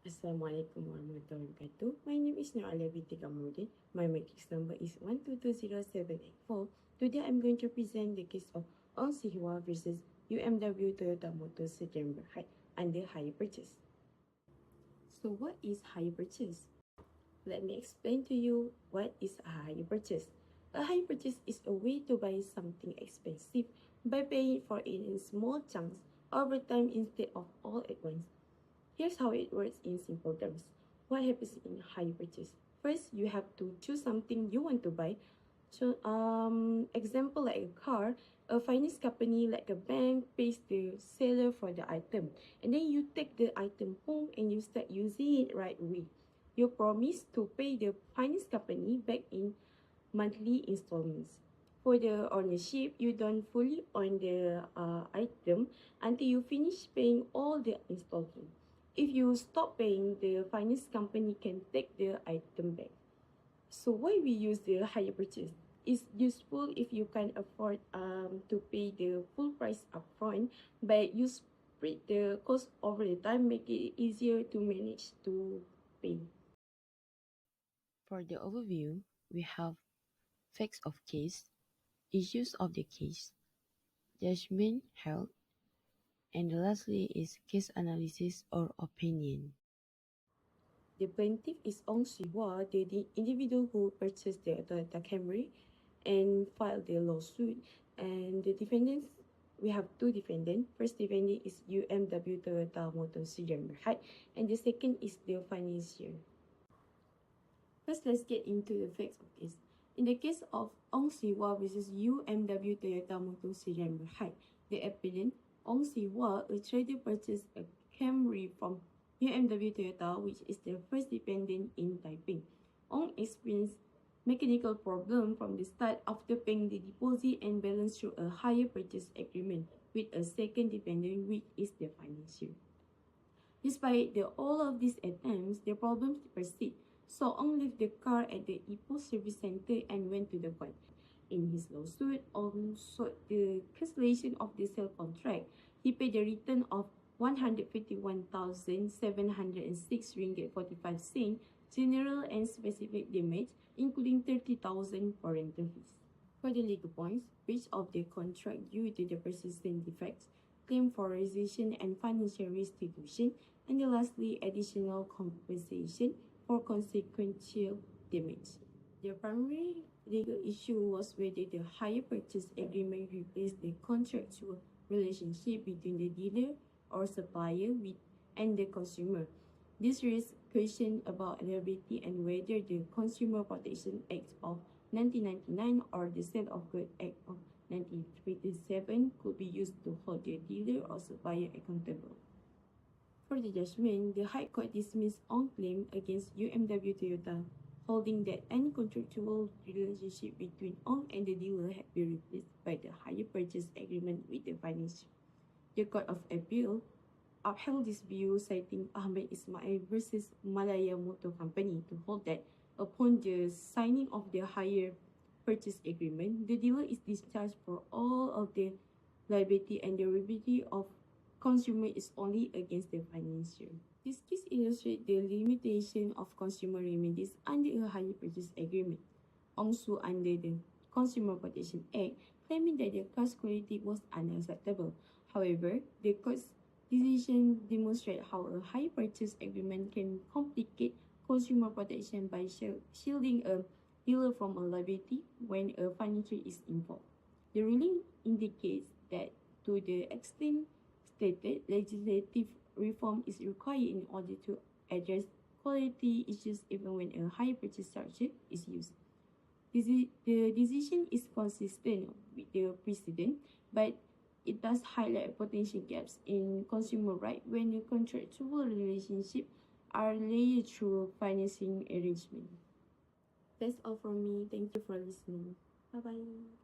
Assalamualaikum warahmatullahi wabarakatuh. My name is NURALYA binti KAMARUDDIN. My matrix number is 1220784. Today I'm going to present the case of Ong Siew Hwa versus UMW Toyota Motors Sedan Berhad under hire purchase. So what is hire purchase? Let me explain to you what is a hire purchase. A hire purchase is a way to buy something expensive by paying for it in small chunks over time instead of all at once. Here's how it works in simple terms. What happens in hire purchase? First, you have to choose something you want to buy. So, example like a car, a finance company like a bank pays the seller for the item, and then you take the item home and you start using it right away. You promise to pay the finance company back in monthly installments. For the ownership, you don't fully own the item until you finish paying all the installments. If you stop paying, the finance company can take the item back. So why we use the hire purchase? It's useful if you can afford to pay the full price upfront, but you spread the cost over the time, make it easier to manage to pay. For the overview, we have facts of case, issues of the case, judgment held, and lastly is case analysis or opinion. The plaintiff is Ong Siew Hwa, the individual who purchased the Toyota Camry and filed the lawsuit. And the defendants, we have two defendants. First defendant is UMW Toyota Motors Sedan Berhad, and the second is the financier. First, let's get into the facts of this. In the case of Ong Siew Hwa versus UMW Toyota Motors Sedan Berhad, the appellant, Ong Siew Hwa, a trader, purchased a Camry from UMW Toyota, which is the first defendant in Taipei. Ong experienced mechanical problem from the start after paying the deposit and balance through a hire purchase agreement with a second defendant, which is the financier. Despite all of these attempts, the problems persist. So Ong left the car at the Ipoh service center and went to the court. In his lawsuit, Ong sought the cancellation of the sale contract. He paid a return of 151,706 ringgit 45 cents, general and specific damage, including 30,000 for rental fees. For the legal points, breach of the contract due to the persistent defects, claim for rescission and financial restitution, and lastly, additional compensation for consequential damage. The primary legal issue was whether the hire purchase agreement replaced the contractual relationship between the dealer or supplier and the consumer. This raised questions about liability and whether the Consumer Protection Act of 1999 or the Sale of Goods Act of 1927 could be used to hold the dealer or supplier accountable. For the judgment, the High Court dismissed Ong's claim against UMW Toyota, holding that any contractual relationship between Ong and the dealer had been replaced by the hire purchase agreement with the financier. The Court of Appeal upheld this view, citing Ahmed Ismail versus Malaya Motor Company to hold that upon the signing of the hire purchase agreement, the dealer is discharged for all of the liability and the liability of consumer is only against the financier. This case illustrates the limitation of consumer remedies under a hire purchase agreement. Ong sued under the Consumer Protection Act, claiming that the car's quality was unacceptable. However, the court's decision demonstrates how a hire purchase agreement can complicate consumer protection by shielding a dealer from a liability when a financier is involved. The ruling indicates that to the extent stated, legislative reform is required in order to address quality issues even when a hire purchase structure is used. The decision is consistent with the precedent, but it does highlight potential gaps in consumer rights when the contractual relationships are layered through financing arrangements. That's all from me. Thank you for listening. Bye-bye.